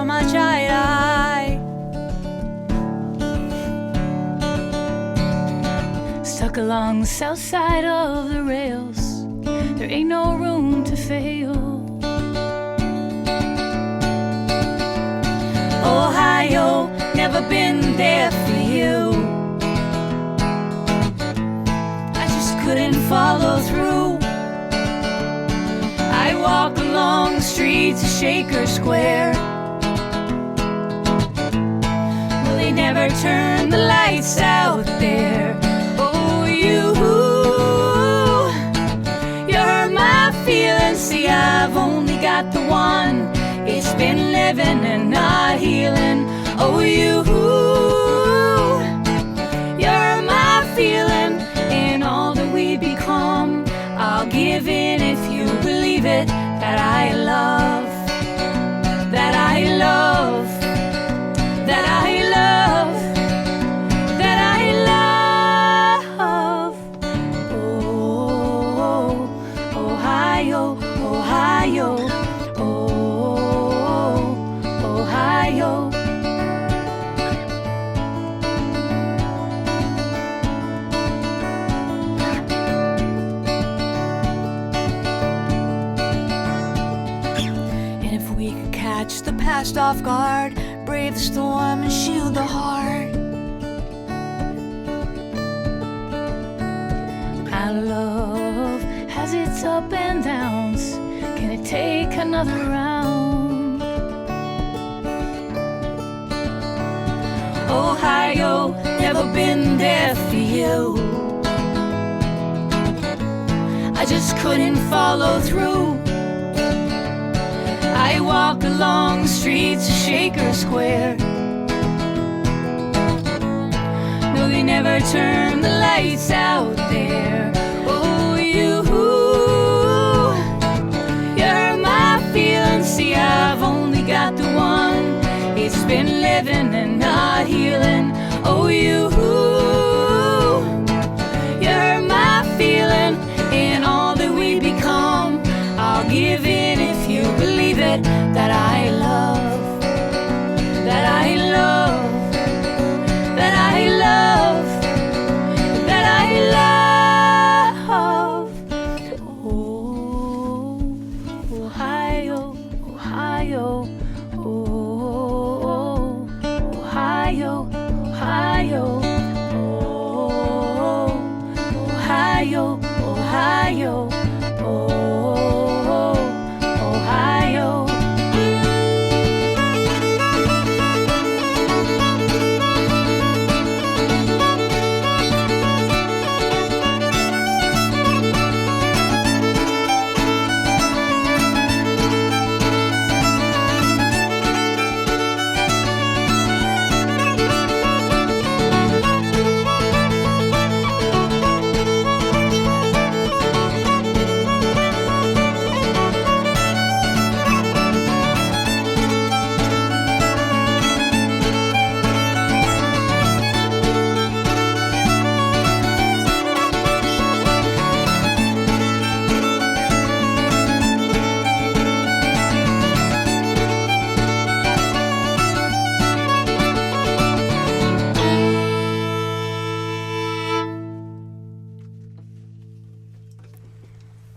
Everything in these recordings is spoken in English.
so much eye to eye. Stuck along the south side of the rails, there ain't no room to fail. Ohio, never been there for you. I just couldn't follow through. I walk along the streets of Shaker Square. Well, they never turn the lights out there. Oh, you hurt my feelings. See, I've only got the one. It's been living and not healing. Oh, you hurt my feeling. And all that we become, I'll give in if you believe it. That I love, that I love, that I love, that I love. Oh, Ohio, Ohio, oh, Ohio. Catch the past off guard, brave the storm and shield the heart. Our love has its up and downs. Can it take another round? Ohio, never been there for you. I just couldn't follow through. I walk along the streets of Shaker Square. No, they never turn the lights out there. Oh, you hurt my feelings. See, I've only got the one. It's been living and not healing. Oh, you hurt my feeling. And all that we become, I'll give in if you believe it. That I love, that I love, that I love, that I love. Oh, Ohio, Ohio, oh, Ohio, Ohio, oh, Ohio, Ohio, oh, Ohio.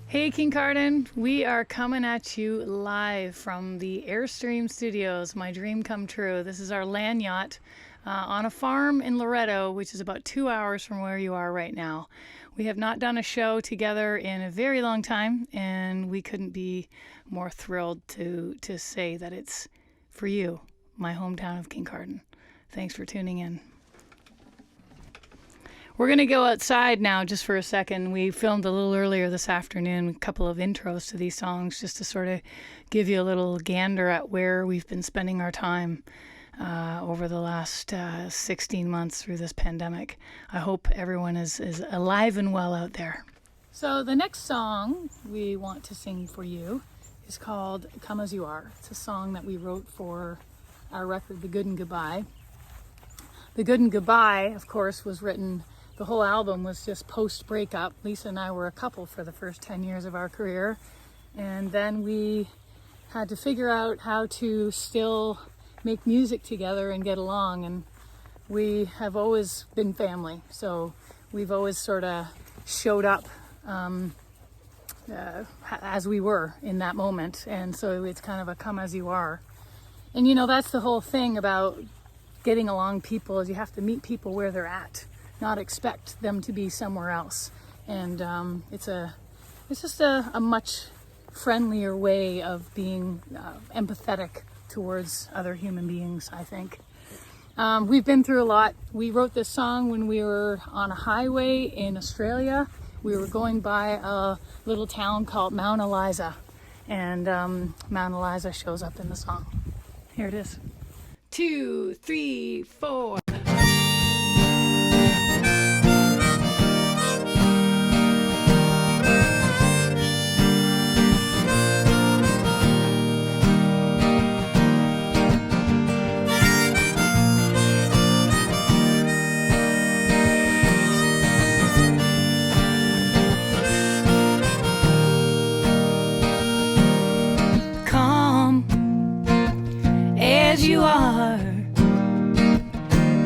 Hey Kincardine, we are coming at you live from the Airstream Studios, my dream come true. This is our land yacht on a farm in Loretto, which is about 2 hours from where you are right now. We have not done a show together in a very long time, and we couldn't be more thrilled to say that it's for you, my hometown of Kincardine. Thanks for tuning in. We're going to go outside now just for a second. We filmed a little earlier this afternoon, a couple of intros to these songs just to sort of give you a little gander at where we've been spending our time over the last 16 months through this pandemic. I hope everyone is alive and well out there. So the next song we want to sing for you is called Come As You Are. It's a song that we wrote for our record, The Good and Goodbye. The Good and Goodbye, of course, was written. The whole album was just post-breakup. Lisa and I were a couple for the first 10 years of our career. And then we had to figure out how to still make music together and get along. And we have always been family, so we've always sort of showed up as we were in that moment. And so it's kind of a come as you are. And that's the whole thing about getting along people, is you have to meet people where they're at, not expect them to be somewhere else. And it's just a much friendlier way of being empathetic towards other human beings, I think. We've been through a lot. We wrote this song when we were on a highway in Australia. We were going by a little town called Mount Eliza, and Mount Eliza shows up in the song. Here it is. 2, 3, 4. You are.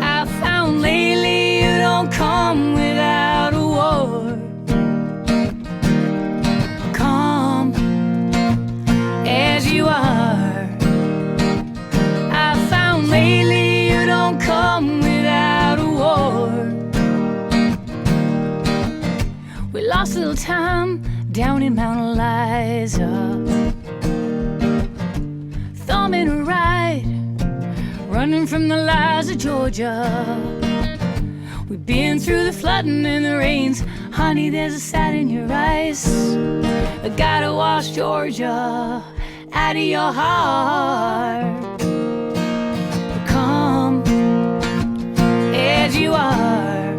I found lately you don't come without a war. Calm as you are. I found lately you don't come without a war. We lost a little time down in Mount Eliza, thumbing a ride, running from the lies of Georgia. We've been through the flooding and the rains. Honey, there's a sight in your eyes. I gotta wash Georgia out of your heart. Come as you are.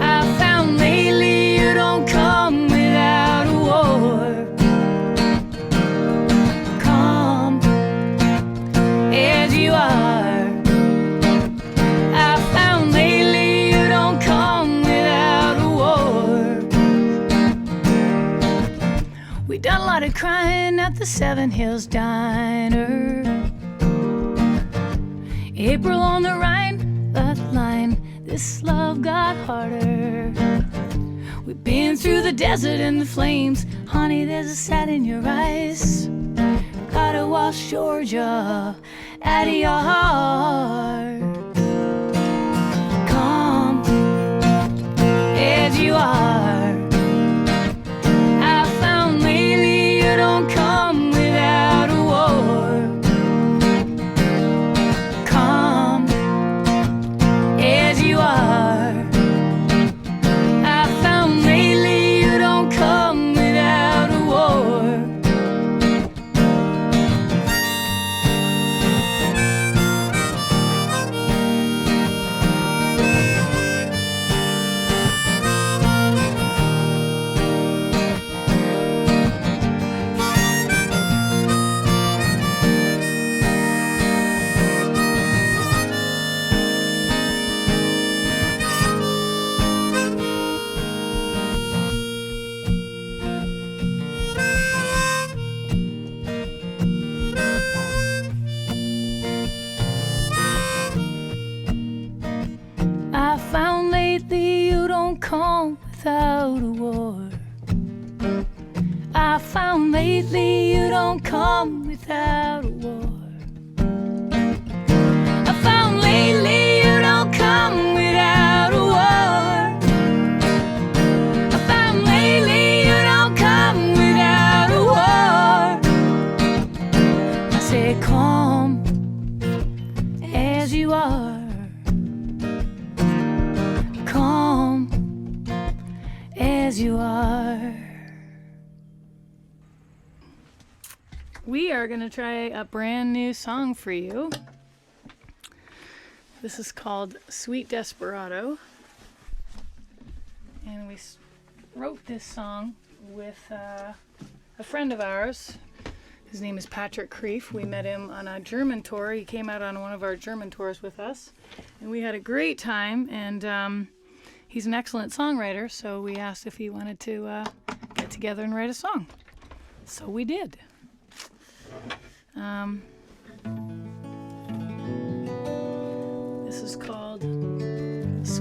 I found lately you don't come without a war. You are. I found lately you don't come without a war. We done a lot of crying at the Seven Hills Diner. April on the Rhine, that line, this love got harder. We've been through the desert and the flames. Honey, there's a sad in your eyes. Gotta wash Georgia out of your heart. Come as you are. I found lately you don't come without a war. Come as you are. I found lately you don't come without a war. I found lately you don't come without a war. I found lately you don't come without a war. I found lately you don't come without a war. I found lately you don't come without a war. I say come as you are. Come as you are. We are going to try a brand new song for you. This is called Sweet Desperado. And we wrote this song with a friend of ours. His name is Patrick Kreef. We met him on a German tour. He came out on one of our German tours with us. And we had a great time. And he's an excellent songwriter. So we asked if he wanted to get together and write a song. So we did.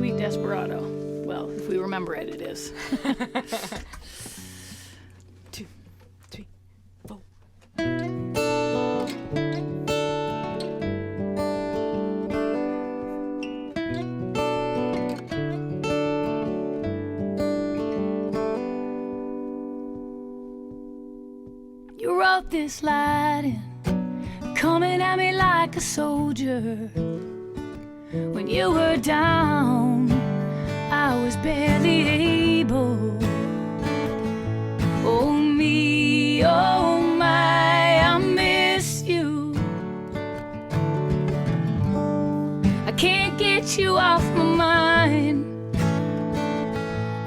Sweet Desperado. Well, if we remember it, it is. 2, 3, 4. You wrote this Latin, coming at me like a soldier. When you were down, I was barely able. Oh me, oh my, I miss you. I can't get you off my mind.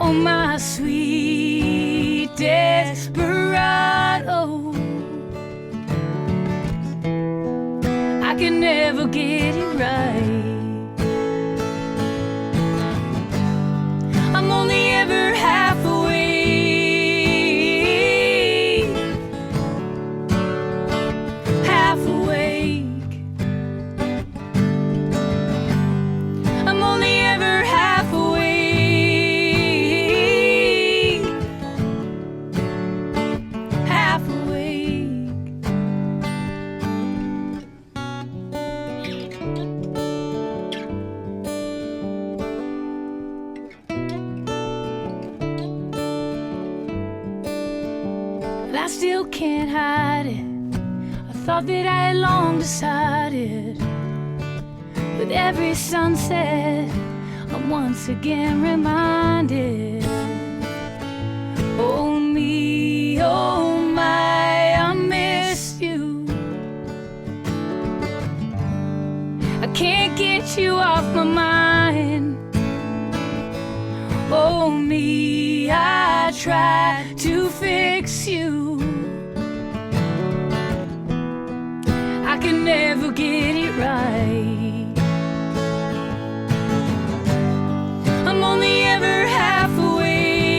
Oh my sweet desperado, I can never get it right. I'm only ever half awake, half awake. I'm only ever half awake, half awake. I still can't hide it. I thought that I had long decided. With every sunset, I'm once again reminded. Oh me, oh my, I miss you. I can't get you off my mind. Oh me, I try to fix you. I can never get it right. I'm only ever half awake,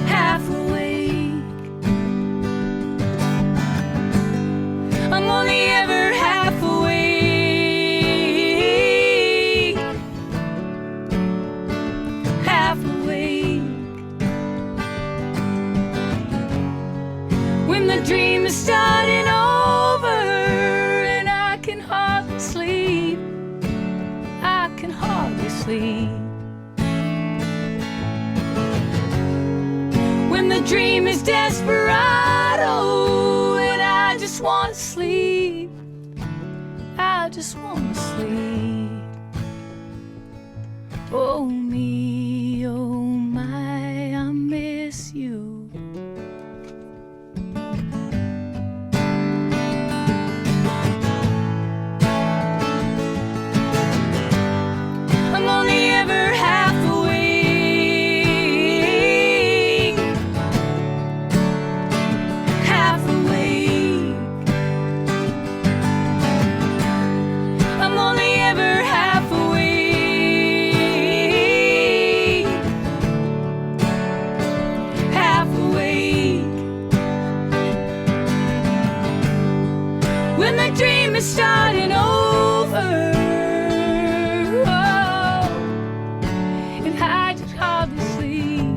half awake. I'm only ever half awake, half awake. When the dream is starting over and I can hardly sleep, I can hardly sleep. When the dream is desperado and I just want to sleep, I just want to sleep. Oh me, oh my, I miss you. I'm only ever half awake, half awake. I'm only ever half awake, half awake. When the dream is starting over, and I just hardly sleep.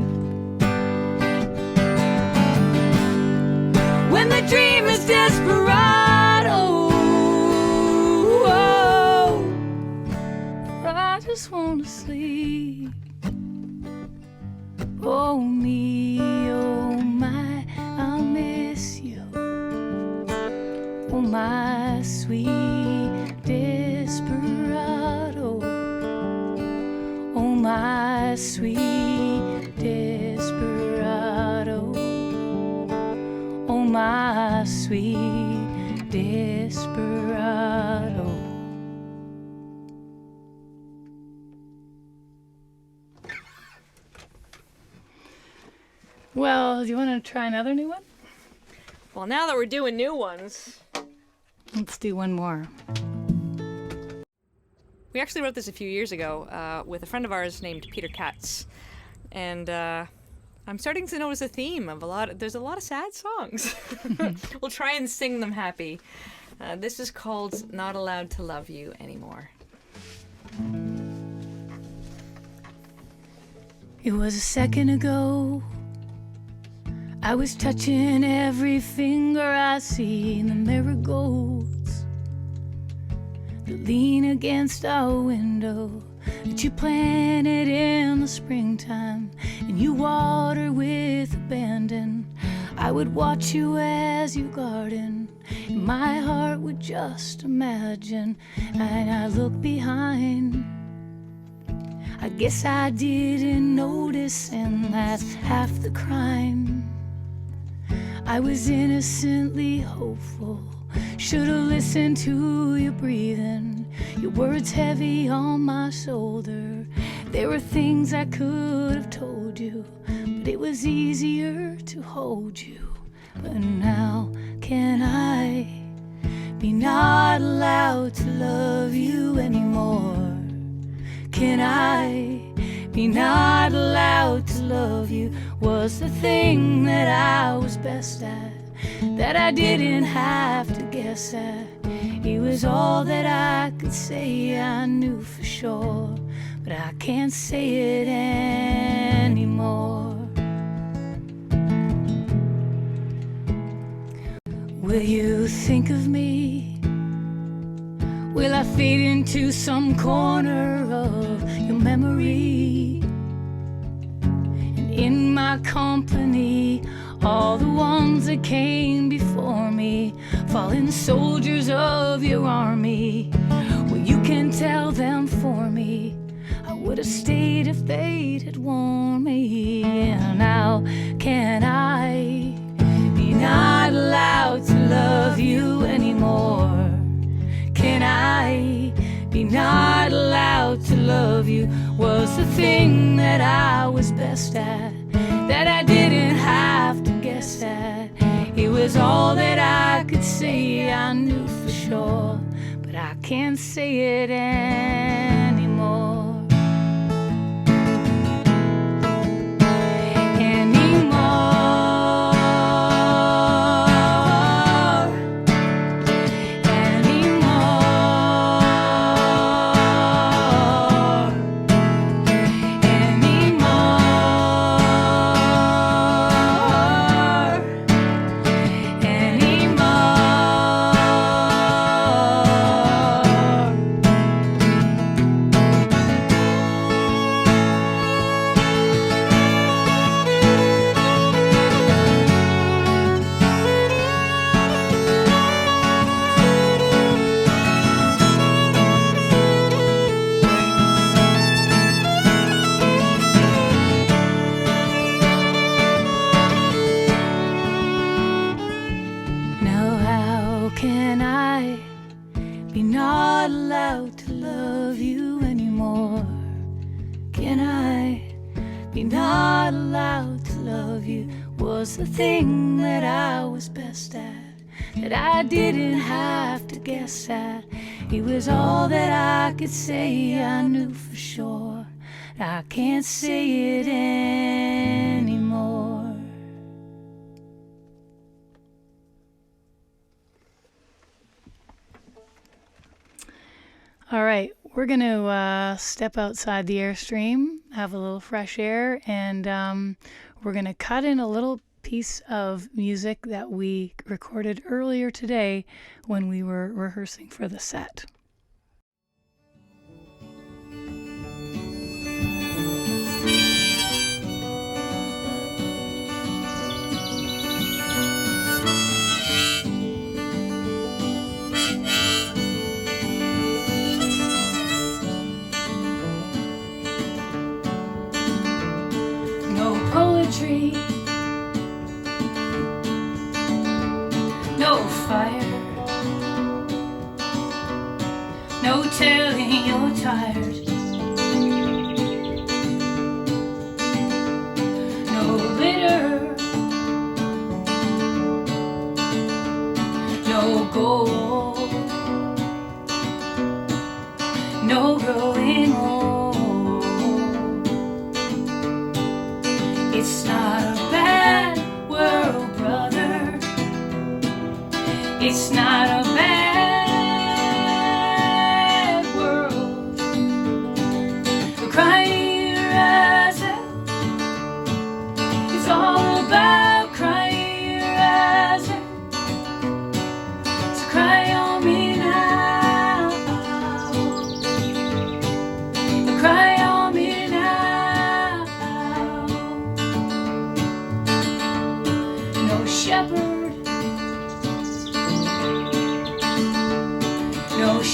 When the dream is desperado, I just want to sleep. Oh me, oh my, I miss you. Oh my sweet desperado. Oh my sweet desperado. Oh my sweet desperado. Well, do you want to try another new one? Well, now that we're doing new ones, Let's do one more. we actually wrote this a few years ago with a friend of ours named Peter Katz. And I'm starting to notice a theme of there's a lot of sad songs. We'll try and sing them happy. This is called Not Allowed to Love You Anymore. It was a second ago. I was touching every finger I see in the marigolds that lean against our window, that you planted in the springtime and you water with abandon. I would watch you as you garden, and my heart would just imagine. And I look behind, I guess I didn't notice, and that's half the crime. I was innocently hopeful, should've listened to your breathing, your words heavy on my shoulder. There were things I could have told you, but it was easier to hold you. But now can I be not allowed to love you anymore? Can I be not allowed to love you? Was the thing that I was best at, that I didn't have to guess at. It was all that I could say I knew for sure, but I can't say it anymore. Will you think of me? Will I fade into some corner of your memory? And in my company, all the ones that came before me, fallen soldiers of your army, well, you can tell them for me, I would have stayed if they'd had warned me. And now can I be not allowed to love you anymore? Can I be not allowed to love you? Was the thing that I was best at, that I didn't have to guess at. It was all that I could say I knew for sure, but I can't say it anymore. Was the thing that I was best at, that I didn't have to guess at. It was all that I could say I knew for sure. I can't say it anymore. All right, we're going to step outside the Airstream, have a little fresh air, and we're going to cut in a little piece of music that we recorded earlier today when we were rehearsing for the set. No poetry, no fire, no telling you're tired, no glitter, no gold, no growing old. It's not a bad world, brother. It's not a bad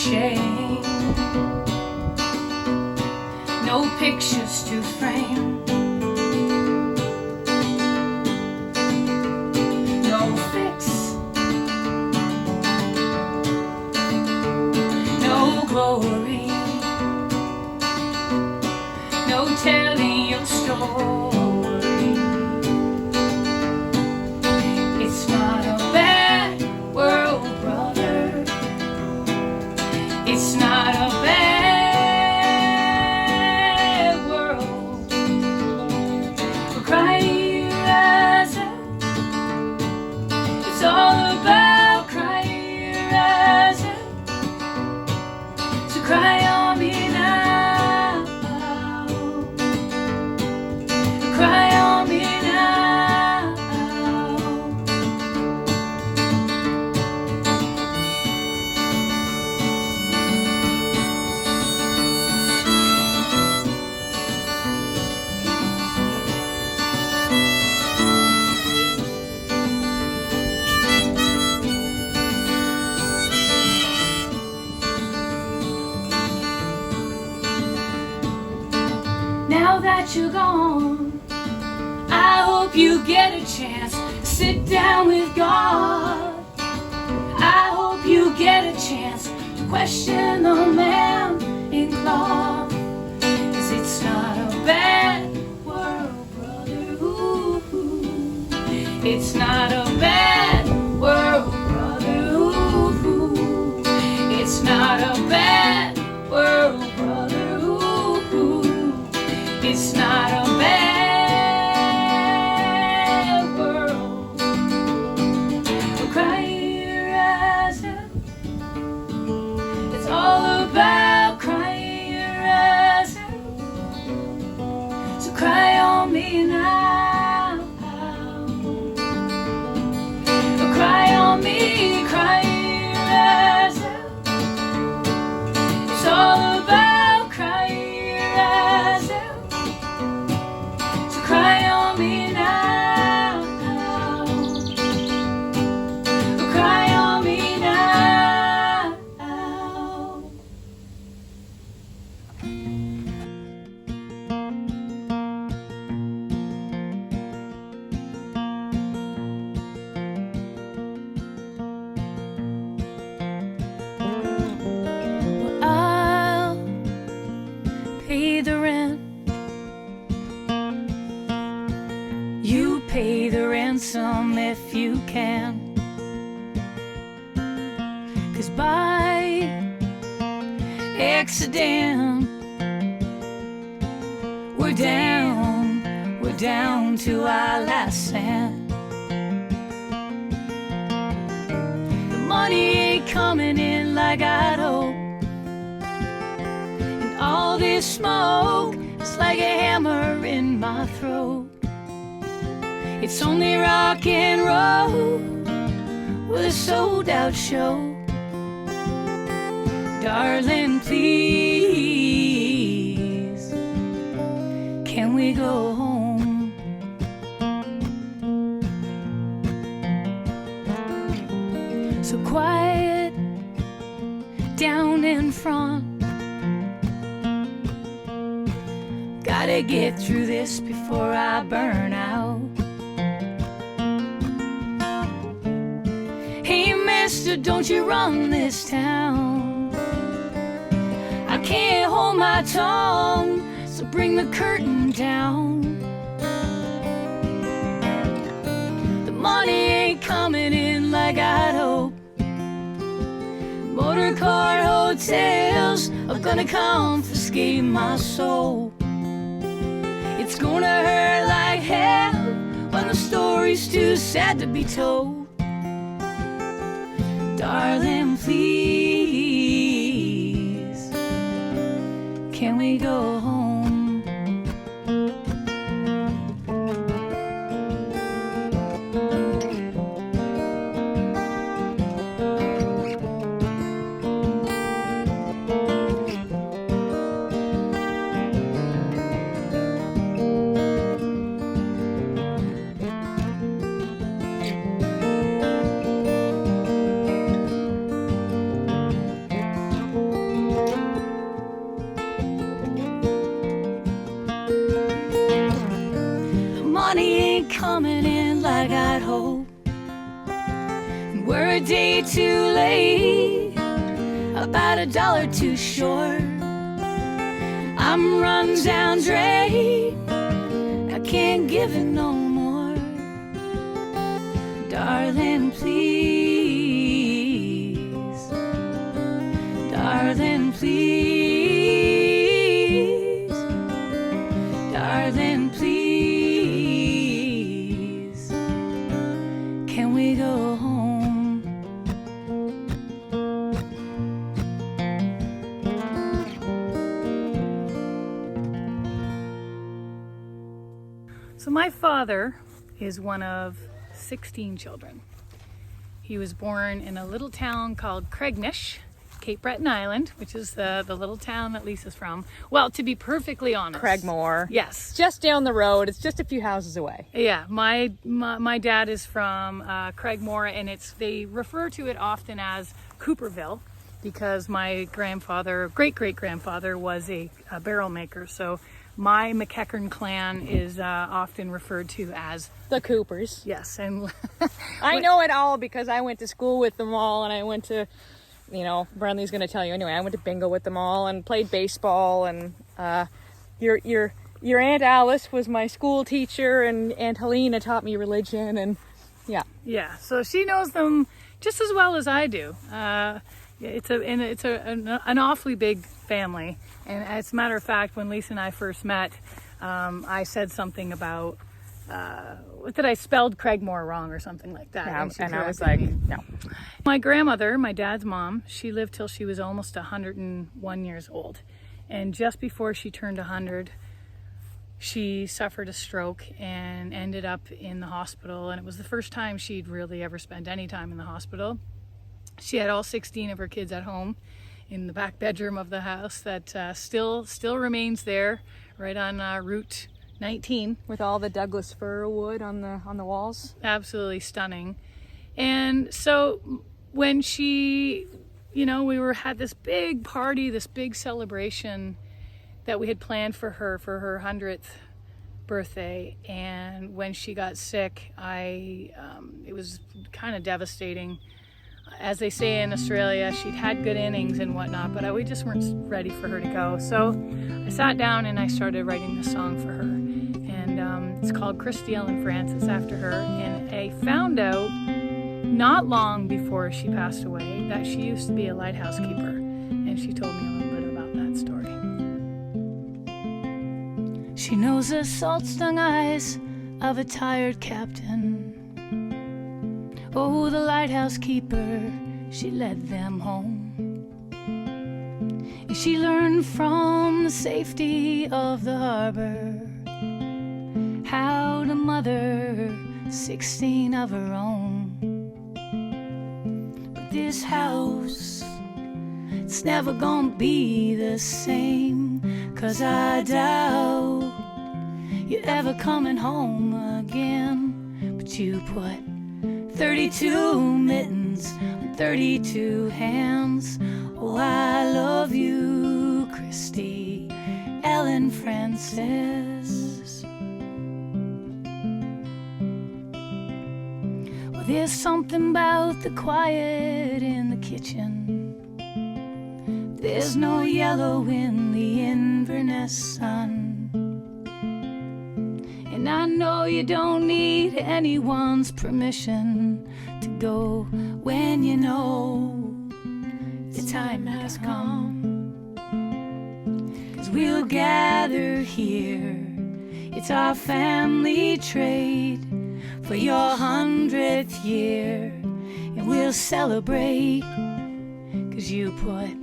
shame, no pictures to frame, no fix, no glory, no telling your story. It's not a bad world, brother. It's not a bad world. We're crying your eyes out. It's all about crying your eyes out. So cry on me now. Cry on me now. Now that you're gone, I hope you get a chance to sit down with God. I hope you get a chance to question the man in cloth. 'Cause it's not a bad world, brother. Ooh. It's not a bad world, brother. Ooh. It's not a bad world, brother. Ooh. It's not a bad world. Oh, cry your eyes out. It's all about crying your eyes out. So cry on me now. Oh, cry on me, cry your eyes out. It's all about crying your eyes out. Cry on me now. Cry on me now. Well, I'll pay the rent. You pay the ransom if you can. 'Cause by accident we're down to our last cent. The money ain't coming in like I'd hoped, and all this smoke is like a hammer in my throat. It's only rock and roll with a sold out show. Darling, please, can we go home? So quiet down in front. Gotta get through this before I burn out. Hey mister, don't you run this town. I can't hold my tongue, so bring the curtain down. The money ain't coming in like I'd hoped. Motor car hotels are gonna confiscate my soul. It's gonna hurt like hell when the story's too sad to be told. Darling, please, can we go home? day too late, about $1 too short. I'm run down drain, I can't give it no more. Darling, please. Darling, please. Darling, please. Can we go home? So my father is one of 16 children. He was born in a little town called Craignish, Cape Breton Island, which is the little town that Lisa's from. Well, to be perfectly honest. Craigmore. Yes. Just down the road. It's just a few houses away. Yeah, my dad is from Craigmore, and they refer to it often as Cooperville because my great-great-grandfather was a barrel maker. So my McEachern clan is often referred to as The Coopers. yes, and I know it all because I went to school with them all, and I went to, Brandley's going to tell you anyway, I went to bingo with them all and played baseball, and your Aunt Alice was my school teacher, and Aunt Helena taught me religion, and yeah. So she knows them just as well as I do. It's an awfully big family, and as a matter of fact, when Lisa and I first met, I said something about that I spelled Craigmore wrong or something like that. Yeah, she and I was corrected like, me. no. My grandmother, my dad's mom, she lived till she was almost 101 years old, and just before she turned 100, she suffered a stroke and ended up in the hospital, and it was the first time she'd really ever spent any time in the hospital. She had all 16 of her kids at home in the back bedroom of the house that still remains there, right on Route 19. With all the Douglas fir wood on the walls. Absolutely stunning. And so when she, we had this big party, this big celebration that we had planned for her 100th birthday, and when she got sick, it was kind of devastating. As they say in Australia, she'd had good innings and whatnot, but we just weren't ready for her to go. So I sat down and I started writing this song for her. And it's called Christy Ellen Francis, after her. And I found out not long before she passed away that she used to be a lighthouse keeper. And she told me a little bit about that story. She knows the salt-stung eyes of a tired captain. Oh, the lighthouse keeper, she led them home. And she learned from the safety of the harbor how to mother 16 of her own. But this house, it's never gonna be the same, 'cause I doubt you're ever coming home again. But you put 32 mittens on 32 hands. Oh, I love you, Christy Ellen Francis. Well, there's something about the quiet in the kitchen. There's no yellow in the Inverness sun. And I know you don't need anyone's permission to go when you know the time has come. 'Cause we'll gather here, it's our family trade for your 100th year, and we'll celebrate. 'Cause you put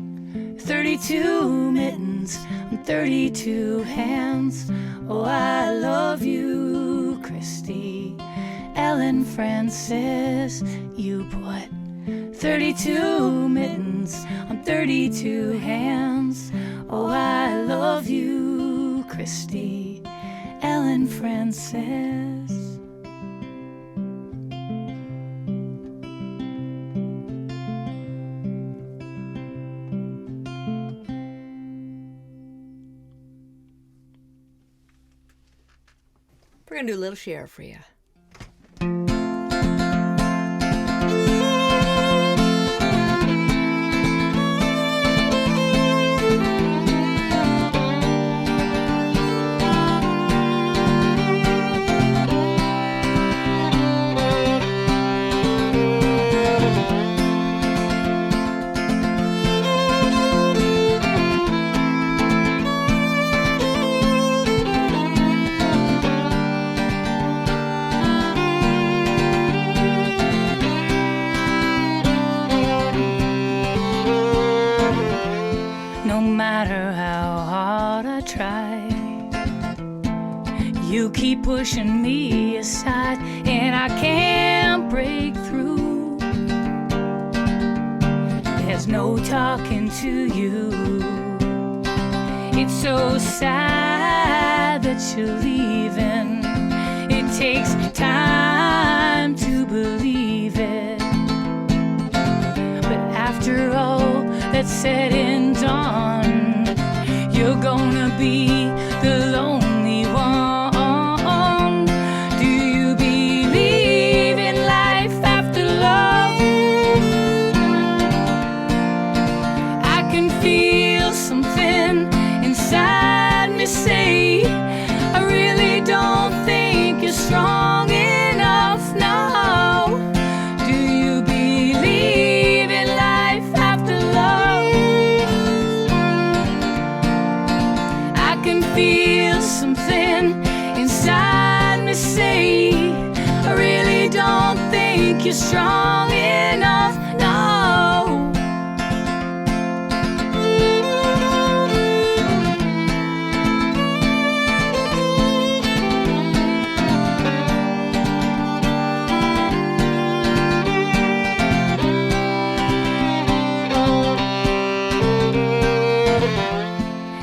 32 mittens on 32 hands. Oh, I love you, Christy Ellen Francis. You put 32 mittens on 32 hands. Oh, I love you, Christy Ellen Francis. We're going to do a little share for you. You keep pushing me aside, and I can't break through. There's no talking to you. It's so sad that you're leaving. It takes time to believe it. But after all that's said and done, you're gonna be the lonely one. Do you believe in life after love? I can feel something inside me say, I really don't think you're strong enough now. Do you believe in life after love? I can feel something inside me say, I really don't think you're strong enough now.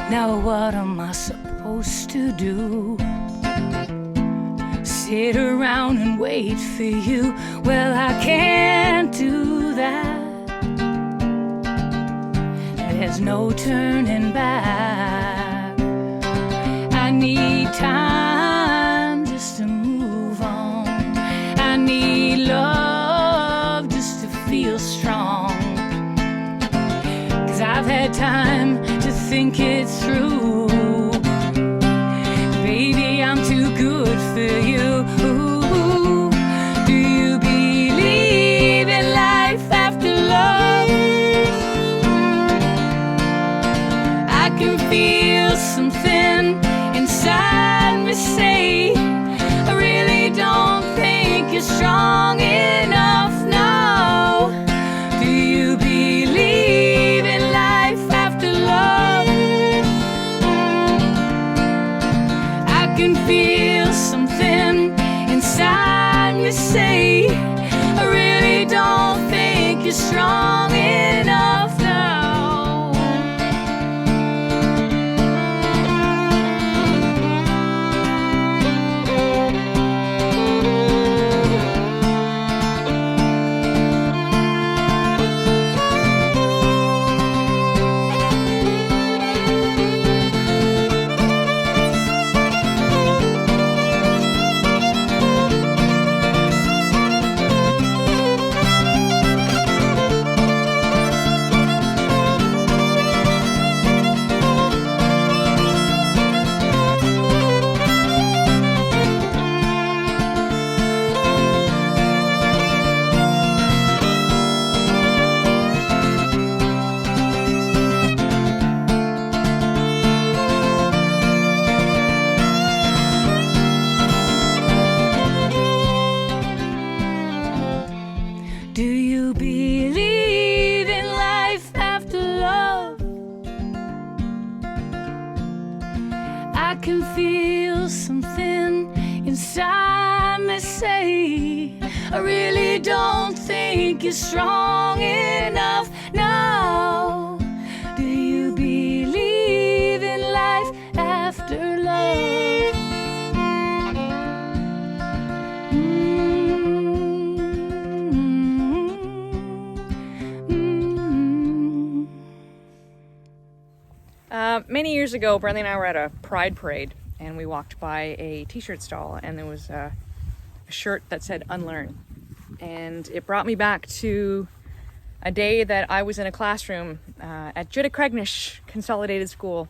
Now what am I supposed to do? Sit around and wait for you? Well, I can't do that. There's no turning back. I need time just to move on. I need love just to feel strong. 'Cause I've had time to think it through. Baby, I'm too good for you. Do you believe in life after love? I can feel something inside me say, I really don't think you're strong enough now. Do you believe in life after love? I can feel something inside me say, I really don't think you're strong enough now. Do you believe in life after love? I can feel something inside me say, I really don't think you're strong enough now. Do you believe in life after love? Many years ago, Bradley and I were at a pride parade, and we walked by a t-shirt stall, and there was a shirt that said unlearn. And it brought me back to a day that I was in a classroom at Judicregnish Consolidated School.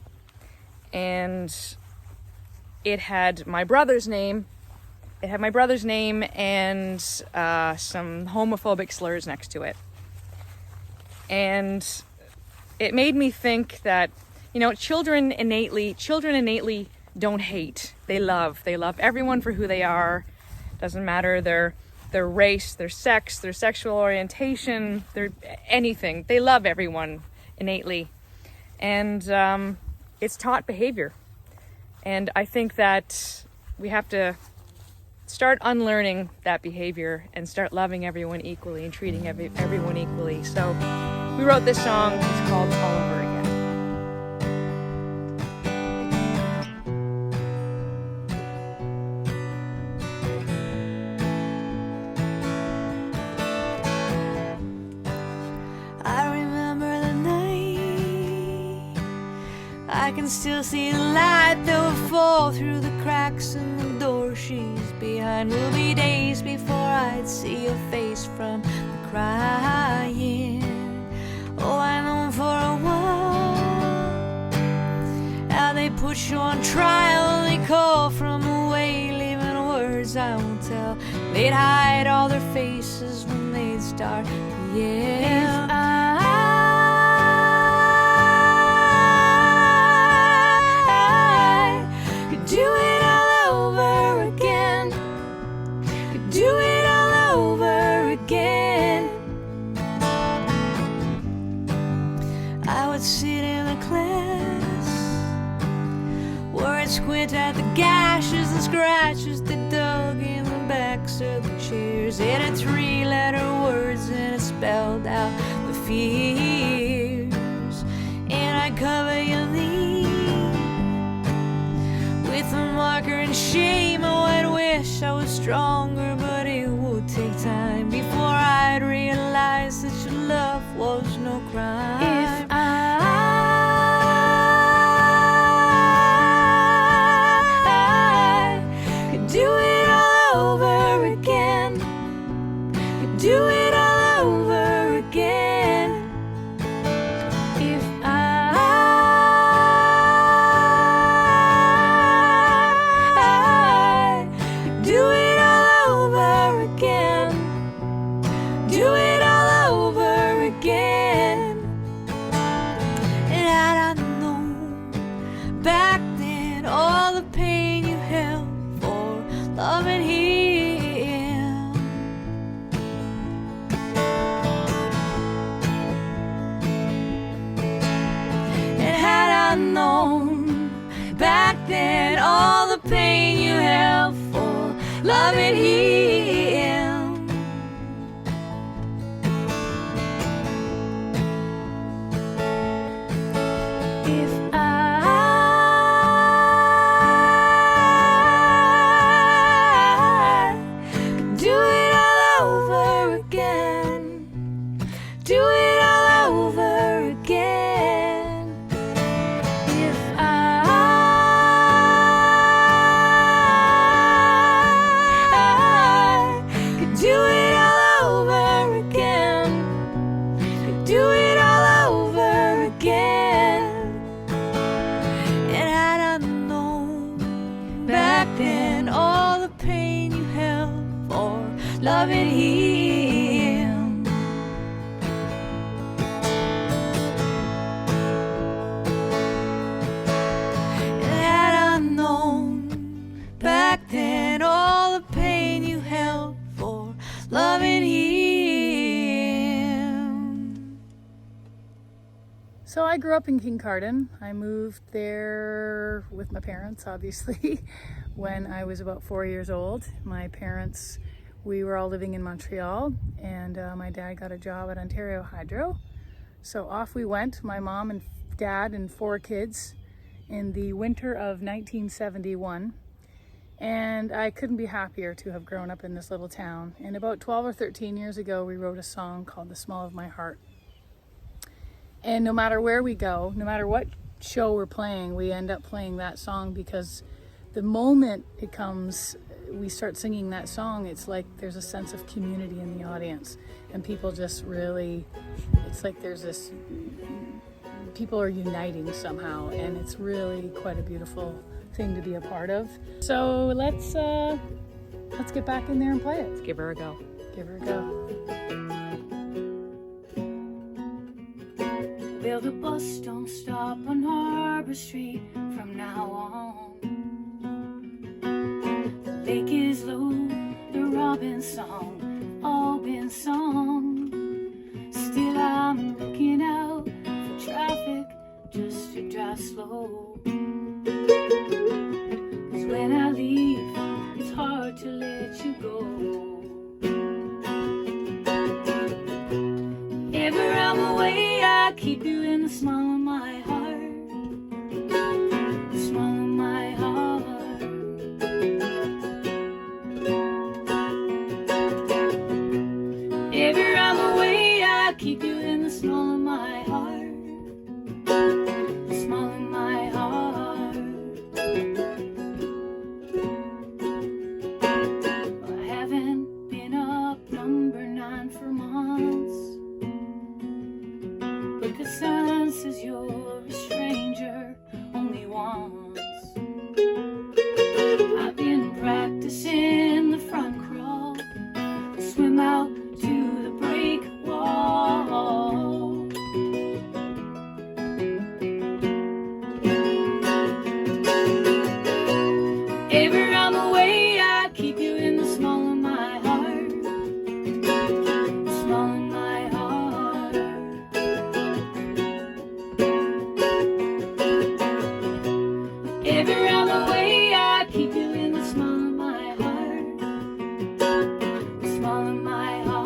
And it had my brother's name. It had my brother's name and some homophobic slurs next to it. And it made me think that, you know, children innately don't hate. They love everyone for who they are. Doesn't matter their race, their sex, their sexual orientation, their anything. They love everyone innately. And it's taught behavior. And I think that we have to start unlearning that behavior and start loving everyone equally and treating everyone equally. So we wrote this song. It's called All Over Again. I can still see the light that will fall through the cracks in the door she's behind. Will be days before I'd see your face from the crying. Oh, I know for a while how they put you on trial. They call from away, leaving words I won't tell. They'd hide all their faces when they'd start to yell. Do it all over again. Do it all over again. I would sit in a class where I'd squint at the gashes and scratches that dug in the backs of the chairs. It had 3-letter words and it spelled out the fears. And I'd cover your knees with a marker and shame. Oh, I'd wish I was stronger, but it would take time before I'd realize that your love was no crime. If I could do it all over again, could do it all over again. If do it all over again. Do it all over again. And had I known back then all the pain you held for loving him. And had I known back then all the pain you held for loving him. If I could do it all over again, do it all over again. If do it all over again, do it all over again. And had I known back then all the pain you held for loving him. And had I known back then all the pain you held for loving him. So I grew up in Kincardine. I moved there with my parents, obviously, when I was about 4 years old. My parents, we were all living in Montreal, and my dad got a job at Ontario Hydro. So off we went, my mom and dad and 4 kids, in the winter of 1971. And I couldn't be happier to have grown up in this little town. And about 12 or 13 years ago, we wrote a song called The Smell of My Heart. And no matter where we go, no matter what show we're playing, we end up playing that song, because the moment it comes, we start singing that song, it's like there's a sense of community in the audience. And people just really, it's like there's this, people are uniting somehow. And it's really quite a beautiful thing to be a part of. So let's get back in there and play it. Let's give her a go. Give her a go. Well, the bus don't stop on Harbor Street from now on. The lake is low, the robin song, all been sung. Still I'm looking out for traffic just to drive slow. 'Cause when I leave to let you go. Ever I'm away, I keep you in the small of my heart, the small of my heart. Ever I'm away, I keep you in the small of my heart, the small of my heart. I haven't been up number 9 for months, but the sun says you're a stranger only once. I've been practicing the front crawl, swim out to the break wall. Ever I'm away, I keep you in the small of my heart, the small of my heart. Ever I'm away, I keep you in the small of my heart, the small of my heart.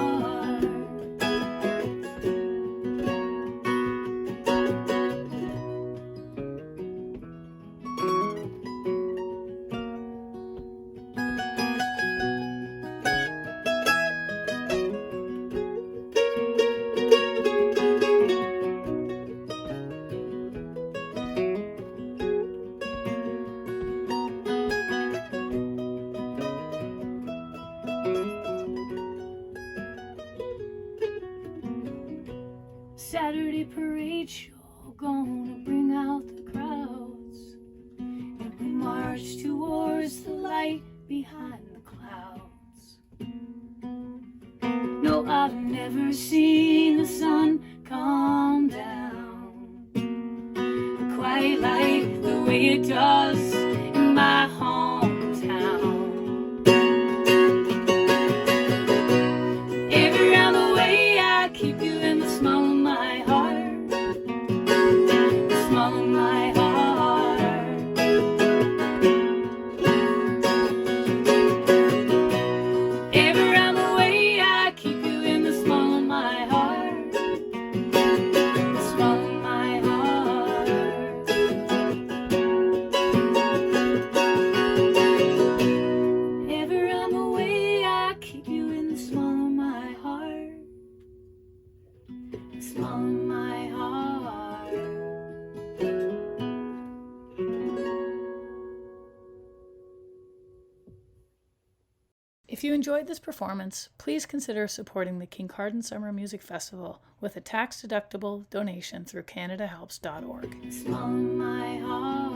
Saturday parade show gonna bring out the crowds, and we march towards the light behind the clouds. No, I've never seen the sun come down quite like the way it does in my hometown. Every other way, I keep you in the small of my heart, the small of my heart. Every other way, I keep you in the small of my heart, the small of my heart. Ever I'm away, I keep you in the small of my heart, the small of my heart. If you enjoyed this performance, please consider supporting the Kincardine Summer Music Festival with a tax-deductible donation through CanadaHelps.org. Small of my heart.